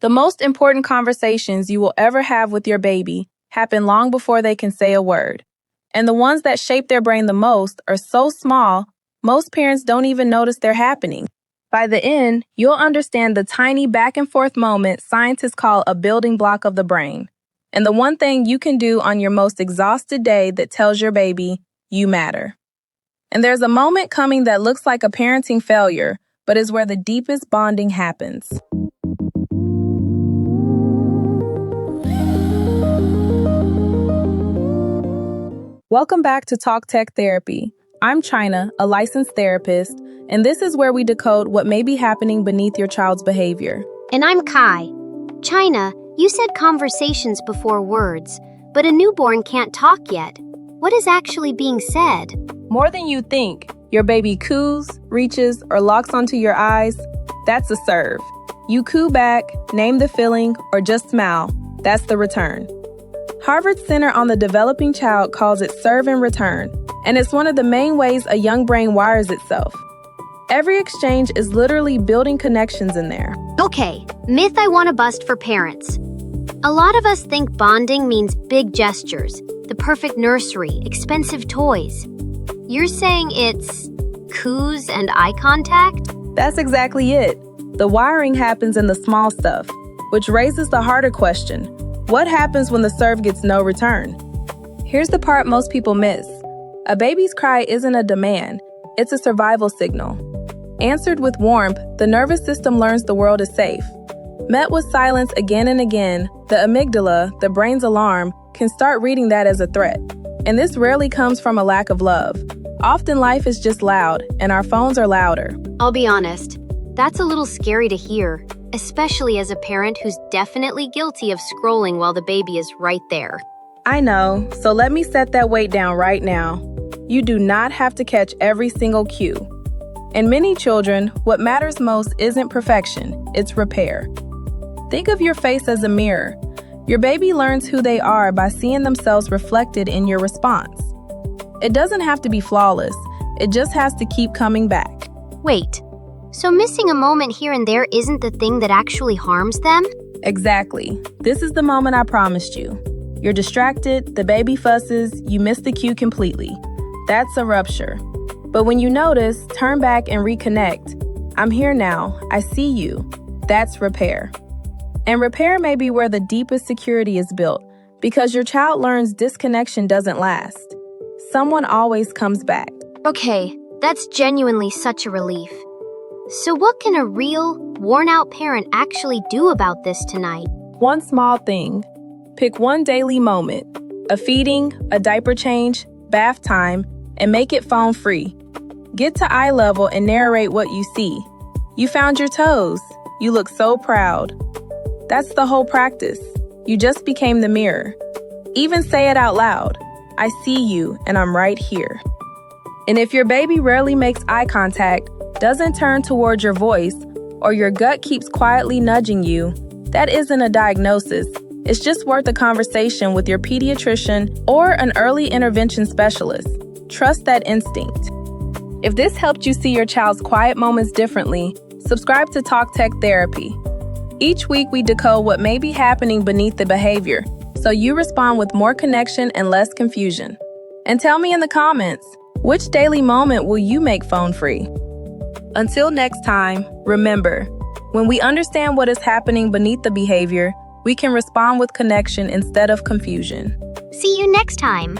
The most important conversations you will ever have with your baby happen long before they can say a word. And the ones that shape their brain the most are so small, most parents don't even notice they're happening. By the end, you'll understand the tiny back and forth moment scientists call a building block of the brain. And the one thing you can do on your most exhausted day that tells your baby, you matter. And there's a moment coming that looks like a parenting failure, but is where the deepest bonding happens. Welcome back to Talk Tech Therapy. I'm China, a licensed therapist, and this is where we decode what may be happening beneath your child's behavior. And I'm Kai. China, you said conversations before words, but a newborn can't talk yet. What is actually being said? More than you think. Your baby coos, reaches, or locks onto your eyes. That's a serve. You coo back, name the feeling, or just smile. That's the return. Harvard's Center on the Developing Child calls it serve and return, and it's one of the main ways a young brain wires itself. Every exchange is literally building connections in there. Okay, myth I want to bust for parents. A lot of us think bonding means big gestures, the perfect nursery, expensive toys. You're saying it's coos and eye contact? That's exactly it. The wiring happens in the small stuff, which raises the harder question. What happens when the serve gets no return? Here's the part most people miss. A baby's cry isn't a demand, it's a survival signal. Answered with warmth, the nervous system learns the world is safe. Met with silence again and again, the amygdala, the brain's alarm, can start reading that as a threat. And this rarely comes from a lack of love. Often life is just loud, and our phones are louder. I'll be honest, that's a little scary to hear, especially as a parent who's definitely guilty of scrolling while the baby is right there. I know, so let me set that weight down right now. You do not have to catch every single cue. In many children, what matters most isn't perfection, it's repair. Think of your face as a mirror. Your baby learns who they are by seeing themselves reflected in your response. It doesn't have to be flawless, it just has to keep coming back. Wait, so missing a moment here and there isn't the thing that actually harms them? Exactly. This is the moment I promised you. You're distracted, the baby fusses, you miss the cue completely. That's a rupture. But when you notice, turn back and reconnect. I'm here now. I see you. That's repair. And repair may be where the deepest security is built, because your child learns disconnection doesn't last. Someone always comes back. Okay, that's genuinely such a relief. So what can a real, worn-out parent actually do about this tonight? One small thing. Pick one daily moment. A feeding, a diaper change, bath time, and make it phone-free. Get to eye level and narrate what you see. You found your toes. You look so proud. That's the whole practice. You just became the mirror. Even say it out loud. I see you, and I'm right here. And if your baby rarely makes eye contact, doesn't turn toward your voice, or your gut keeps quietly nudging you, that isn't a diagnosis. It's just worth a conversation with your pediatrician or an early intervention specialist. Trust that instinct. If this helped you see your child's quiet moments differently, subscribe to Talk Tech Therapy. Each week we decode what may be happening beneath the behavior, so you respond with more connection and less confusion. And tell me in the comments, which daily moment will you make phone-free? Until next time, remember, when we understand what is happening beneath the behavior, we can respond with connection instead of confusion. See you next time.